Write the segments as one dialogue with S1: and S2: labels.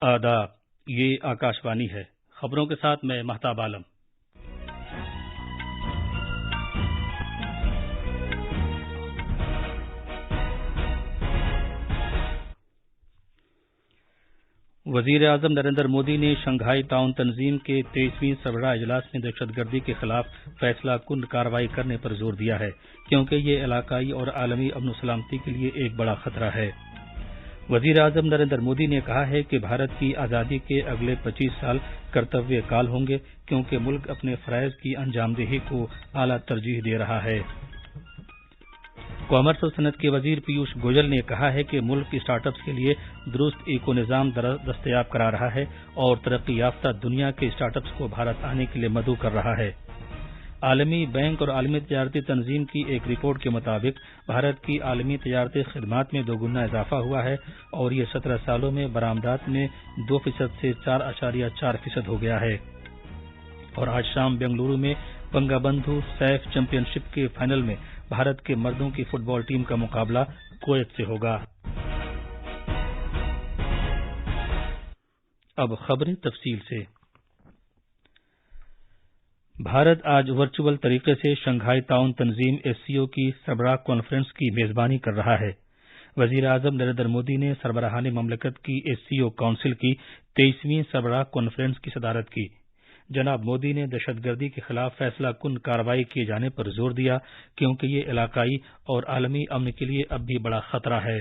S1: آداب، یہ آکاشوانی ہے۔ خبروں کے ساتھ میں مہتاب عالم۔ وزیر اعظم نریندر مودی نے شنگھائی تعاون تنظیم کے 23ویں سربراہ اجلاس میں دہشت گردی کے خلاف فیصلہ کن کارروائی کرنے پر زور دیا ہے، کیونکہ یہ علاقائی اور عالمی امن و سلامتی کے لیے ایک بڑا خطرہ ہے۔ وزیر اعظم نریندر مودی نے کہا ہے کہ بھارت کی آزادی کے اگلے 25 سال کرتویہ کال ہوں گے، کیونکہ ملک اپنے فرائض کی انجام دہی کو اعلیٰ ترجیح دے رہا ہے۔ کامرس اور صنعت کے وزیر پیوش گوئل نے کہا ہے کہ ملک اسٹارٹ اپس کے لیے درست ایکو نظام دستیاب کرا رہا ہے اور ترقی یافتہ دنیا کے اسٹارٹ اپس کو بھارت آنے کے لیے مدعو کر رہا ہے۔ عالمی بینک اور عالمی تجارتی تنظیم کی ایک رپورٹ کے مطابق بھارت کی عالمی تجارتی خدمات میں 2 گنا اضافہ ہوا ہے اور یہ 17 سالوں میں برآمدات میں 2% سے 4.4% ہو گیا ہے۔ اور آج شام بنگلورو میں بنگا بندھو سیف چیمپئن شپ کے فائنل میں بھارت کے مردوں کی فٹ بال ٹیم کا مقابلہ کویت سے ہوگا۔ اب خبریں تفصیل سے۔ بھارت آج ورچوئل طریقے سے شنگھائی تعاون تنظیم SCO کی سربراہ کانفرنس کی میزبانی کر رہا ہے۔ وزیر اعظم نریندر مودی نے سربراہان مملکت کی SCO کونسل کی 23ویں سربراہ کانفرنس کی صدارت کی۔ جناب مودی نے دہشت گردی کے خلاف فیصلہ کن کارروائی کیے جانے پر زور دیا، کیونکہ یہ علاقائی اور عالمی امن کے لیے اب بھی بڑا خطرہ ہے۔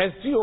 S2: SCO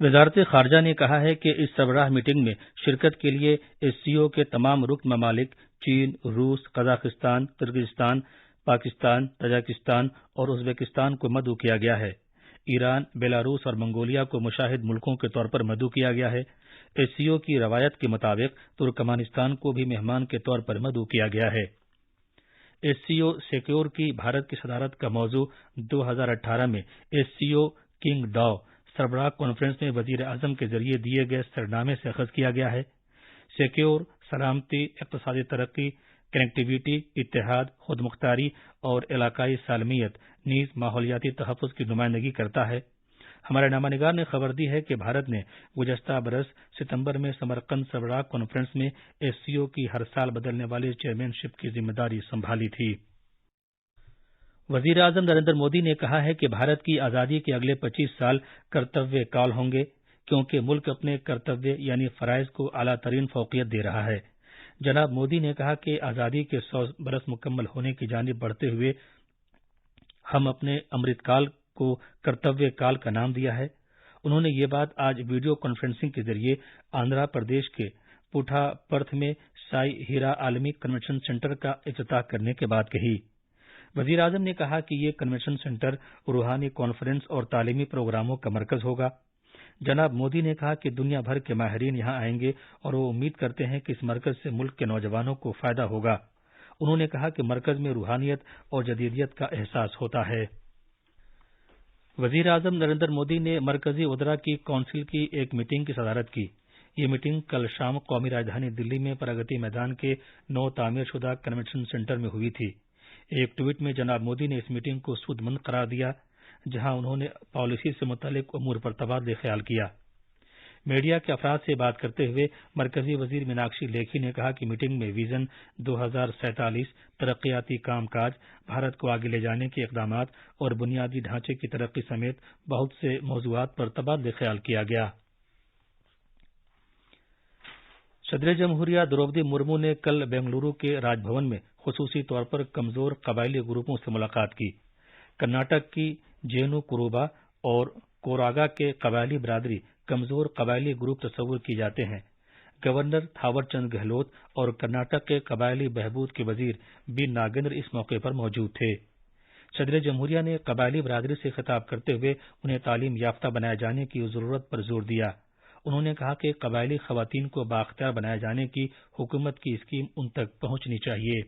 S1: وزارت خارجہ نے کہا ہے کہ اس سربراہ میٹنگ میں شرکت کے لیے SCO کے تمام رکن ممالک چین، روس، قزاقستان، کرغزستان، پاکستان، تاجکستان اور ازبکستان کو مدعو کیا گیا ہے۔ ایران، بیلاروس اور منگولیا کو مشاہد ملکوں کے طور پر مدعو کیا گیا ہے۔ SCO کی روایت کے مطابق ترکمانستان کو بھی مہمان کے طور پر مدعو کیا گیا ہے۔ SCO سیکیور کی بھارت کی صدارت کا موضوع 2018 میں SCO کنگ ڈاؤ سربراہ کانفرنس میں وزیر اعظم کے ذریعے دیے گئے سرنامے سے اخذ کیا گیا ہے۔ سیکیور سلامتی، اقتصادی ترقی، کنیکٹیویٹی، اتحاد، خود مختاری اور علاقائی سالمیت نیز ماحولیاتی تحفظ کی نمائندگی کرتا ہے۔ ہمارے نامہ نگار نے خبر دی ہے کہ بھارت نے گزشتہ برس ستمبر میں سمرقند سربراہ کانفرنس میں SCO کی ہر سال بدلنے والی چیئرمین شپ کی ذمہ داری سنبھالی تھی۔ وزیر اعظم نریندر مودی نے کہا ہے کہ بھارت کی آزادی کے اگلے 25 سال کرتویہ کال ہوں گے، کیونکہ ملک اپنے کرتویہ یعنی فرائض کو اعلیٰ ترین فوقیت دے رہا ہے۔ جناب مودی نے کہا کہ آزادی کے 100 برس مکمل ہونے کی جانب بڑھتے ہوئے ہم اپنے امرت کال کو کرتویہ کال کا نام دیا ہے۔ انہوں نے یہ بات آج ویڈیو کانفرنسنگ کے ذریعے آندھرا پردیش کے پوٹھا پرتھ میں سائی ہیرا عالمی کنونشن سینٹر کا افتتاح کرنے کے بعد کہی۔ وزیر اعظم نے کہا کہ یہ کنونشن سینٹر روحانی کانفرنس اور تعلیمی پروگراموں کا مرکز ہوگا۔ جناب مودی نے کہا کہ دنیا بھر کے ماہرین یہاں آئیں گے اور وہ امید کرتے ہیں کہ اس مرکز سے ملک کے نوجوانوں کو فائدہ ہوگا۔ انہوں نے کہا کہ مرکز میں روحانیت اور جدیدیت کا احساس ہوتا ہے۔ وزیر اعظم نریندر مودی نے مرکزی وزراء کی کونسل کی ایک میٹنگ کی صدارت کی۔ یہ میٹنگ کل شام قومی راجدھانی دلی میں پرگتی میدان کے نو تعمیر شدہ کنونشن سینٹر میں ہوئی تھی۔ ایک ٹویٹ میں جناب مودی نے اس میٹنگ کو سود مند قرار دیا، جہاں انہوں نے پالیسی سے متعلق امور پر تبادلہ خیال کیا۔ میڈیا کے افراد سے بات کرتے ہوئے مرکزی وزیر میناکشی لیکھی نے کہا کہ میٹنگ میں ویژن 2047، ترقیاتی کام کاج، بھارت کو آگے لے جانے کے اقدامات اور بنیادی ڈھانچے کی ترقی سمیت بہت سے موضوعات پر تبادلہ خیال کیا گیا۔ صدر جمہوریہ دروپدی مرمو نے کل بنگلورو کے راج بھون میں خصوصی طور پر کمزور قبائلی گروپوں سے ملاقات کی۔ کرناٹک کی جینو کروبا اور کوراگا کے قبائلی برادری کمزور قبائلی گروپ تصور کی جاتے ہیں۔ گورنر تھاور چند گہلوت اور کرناٹک کے قبائلی بہبود کے وزیر بی ناگیندر اس موقع پر موجود تھے۔ صدر جمہوریہ نے قبائلی برادری سے خطاب کرتے ہوئے انہیں تعلیم یافتہ بنائے جانے کی ضرورت پر زور دیا۔ انہوں نے کہا کہ قبائلی خواتین کو بااختیار بنائے جانے کی حکومت کی اسکیم ان تک پہنچنی چاہیے۔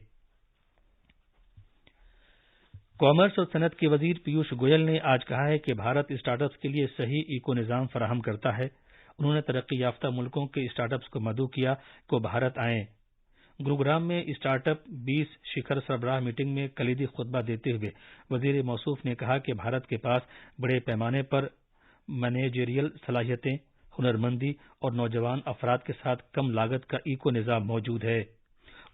S1: کامرس اور صنعت کے وزیر پیوش گوئل نے آج کہا ہے کہ بھارت اسٹارٹ اپس کے لیے صحیح ایکو نظام فراہم کرتا ہے۔ انہوں نے ترقی یافتہ ملکوں کے اسٹارٹ اپس کو مدعو کیا کہ وہ بھارت آئیں۔ گروگرام میں اسٹارٹ اپ 20 شکر سربراہ میٹنگ میں کلیدی خطبہ دیتے ہوئے وزیر موصوف نے کہا کہ بھارت کے پاس بڑے پیمانے پر مینیجریل صلاحیتیں، ہنرمندی اور نوجوان افراد کے ساتھ کم لاگت کا ایکو نظام موجود ہے۔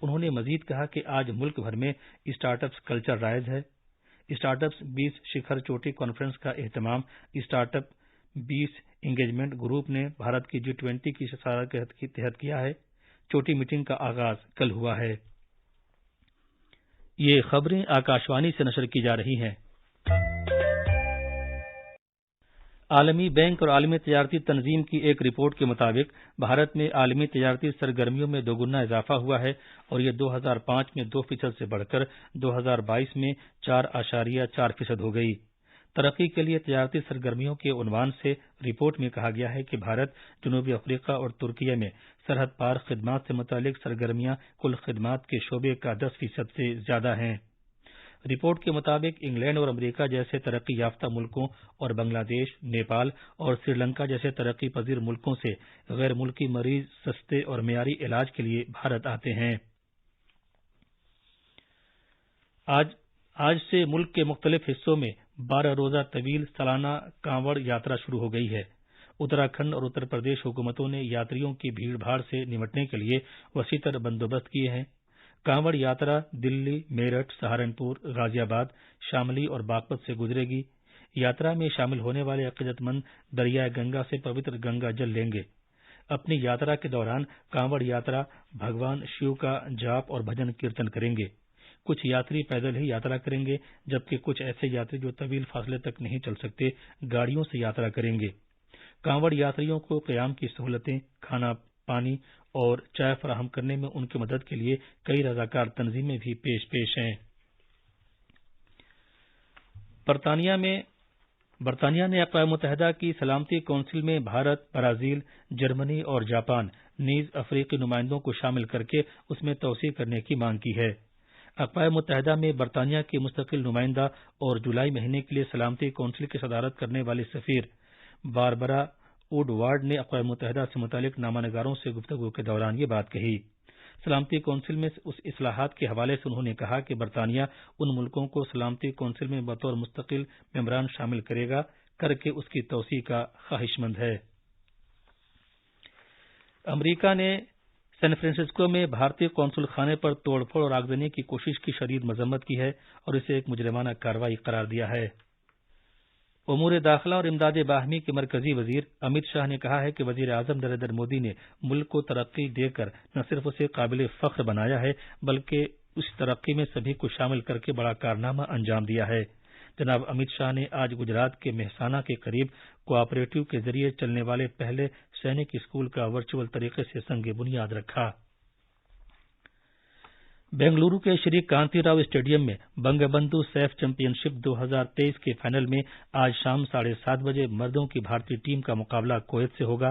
S1: انہوں نے مزید کہا کہ آج ملک بھر میں اسٹارٹ اپس کلچر رائج ہے۔ اسٹارٹ اپس 20 شکر چوٹی کانفرنس کا اہتمام اسٹارٹ اپ 20 انگیجمنٹ گروپ نے بھارت کی G20 کی صدارت کے تحت کیا ہے۔ چوٹی میٹنگ کا آغاز کل ہوا ہے۔ یہ خبریں آکاشوانی سے نشر کی جا رہی ہیں۔ عالمی بینک اور عالمی تجارتی تنظیم کی ایک رپورٹ کے مطابق بھارت میں عالمی تجارتی سرگرمیوں میں دوگنا اضافہ ہوا ہے اور یہ 2005 میں 2% سے بڑھ کر 2022 میں 4.4% ہو گئی۔ ترقی کے لیے تجارتی سرگرمیوں کے عنوان سے رپورٹ میں کہا گیا ہے کہ بھارت، جنوبی افریقہ اور ترکیہ میں سرحد پار خدمات سے متعلق سرگرمیاں کل خدمات کے شعبے کا 10% سے زیادہ ہیں۔ رپورٹ کے مطابق انگلینڈ اور امریکہ جیسے ترقی یافتہ ملکوں اور بنگلہ دیش، نیپال اور سری لنکا جیسے ترقی پذیر ملکوں سے غیر ملکی مریض سستے اور معیاری علاج کے لیے بھارت آتے ہیں۔ آج سے ملک کے مختلف حصوں میں 12 روزہ طویل سالانہ کانوڑ یاترا شروع ہو گئی ہے۔ اتراکھنڈ اور اتر پردیش حکومتوں نے یاتریوں کی بھیڑ بھاڑ سے نمٹنے کے لیے وسیع تر بندوبست کیے ہیں۔ کانوڑ یاترا دلی، میرٹھ، سہارنپور، غازی آباد، شاملی اور باغپت سے گزرے گی۔ یاترا میں شامل ہونے والے عقیدت مند دریائے گنگا سے پوتر گنگا جل لیں گے۔ اپنی یاترا کے دوران کانوڑ یاترا بھگوان شیو کا جاپ اور بھجن کیرتن کریں گے۔ کچھ یاتری پیدل ہی یاترا کریں گے، جبکہ کچھ ایسے یاتری جو طویل فاصلے تک نہیں چل سکتے گاڑیوں سے یاترا کریں گے۔ کانوڑ یاتریوں کو قیام کی سہولتیں، کھانا پانی اور چائے فراہم کرنے میں ان کی مدد کے لیے کئی رضاکار تنظیمیں بھی پیش ہیں۔ برطانیہ نے اقوام متحدہ کی سلامتی کونسل میں بھارت، برازیل، جرمنی اور جاپان نیز افریقی نمائندوں کو شامل کر کے اس میں توسیع کرنے کی مانگ کی ہے۔ اقوام متحدہ میں برطانیہ کے مستقل نمائندہ اور جولائی مہینے کے لیے سلامتی کونسل کی صدارت کرنے والی سفیر باربرا ووڈ وارڈ نے اقوام متحدہ سے متعلق نامہ نگاروں سے گفتگو کے دوران یہ بات کہی۔ سلامتی کونسل میں اس اصلاحات کے حوالے سے انہوں نے کہا کہ برطانیہ ان ملکوں کو سلامتی کونسل میں بطور مستقل ممبران شامل کرے گا کر کے اس کی توسیع کا خواہش مند ہے۔ امریکہ نے سین فرانسسکو میں بھارتی قونصل خانے پر توڑ پھوڑ اور آگ دینے کی کوشش کی شدید مذمت کی ہے اور اسے ایک مجرمانہ کارروائی قرار دیا ہے۔ امور داخلہ اور امداد باہمی کے مرکزی وزیر امت شاہ نے کہا ہے کہ وزیر اعظم نریندر مودی نے ملک کو ترقی دے کر نہ صرف اسے قابل فخر بنایا ہے بلکہ اس ترقی میں سبھی کو شامل کر کے بڑا کارنامہ انجام دیا ہے۔ جناب امت شاہ نے آج گجرات کے مہسانہ کے قریب کوآپریٹو کے ذریعے چلنے والے پہلے سینک اسکول کا ورچوئل طریقے سے سنگ بنیاد رکھا۔ بنگلورو کے شری کانتی راؤ اسٹیڈیم میں بنگ بندھو سیف چیمپئن شپ 2023 کے فائنل میں آج شام 7:30 بجے مردوں کی بھارتی ٹیم کا مقابلہ کویت سے ہوگا۔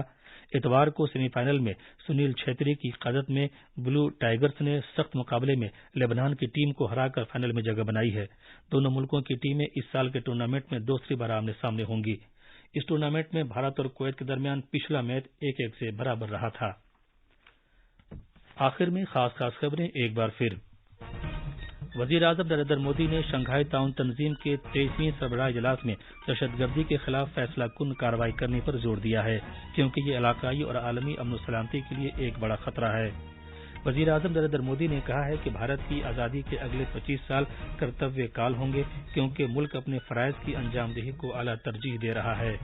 S1: اتوار کو سیمی فائنل میں سنیل چھیتری کی قیادت میں بلو ٹائیگرز نے سخت مقابلے میں لبنان کی ٹیم کو ہرا کر فائنل میں جگہ بنائی ہے۔ دونوں ملکوں کی ٹیمیں اس سال کے ٹورنامنٹ میں دوسری بار آمنے سامنے ہوں گی۔ اس ٹورنامنٹ میں بھارت اور کویت کے درمیان پچھلا میچ 1-1 سے برابر رہا تھا۔ آخر میں خاص خبریں ایک بار پھر۔ وزیر اعظم نریندر مودی نے شنگھائی تعاون تنظیم کے 23ویں سربراہ اجلاس میں دہشت گردی کے خلاف فیصلہ کن کارروائی کرنے پر زور دیا ہے کیونکہ یہ علاقائی اور عالمی امن و سلامتی کے لیے ایک بڑا خطرہ ہے۔ وزیر اعظم نریندر مودی نے کہا ہے کہ بھارت کی آزادی کے اگلے 25 سال کرتویہ کال ہوں گے کیونکہ ملک اپنے فرائض کی انجام دہی کو اعلیٰ ترجیح دے رہا ہے۔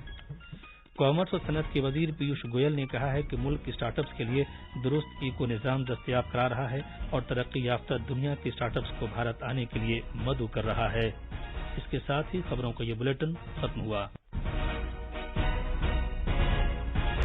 S1: کامرس اور صنعت کے وزیر پیوش گوئل نے کہا ہے کہ ملک اسٹارٹ اپس کے لیے درست ایکو نظام دستیاب کرا رہا ہے اور ترقی یافتہ دنیا کے اسٹارٹ اپس کو بھارت آنے کے لیے مدعو کر رہا ہے۔ اس کے ساتھ ہی خبروں کا یہ بلیٹن ختم ہوا۔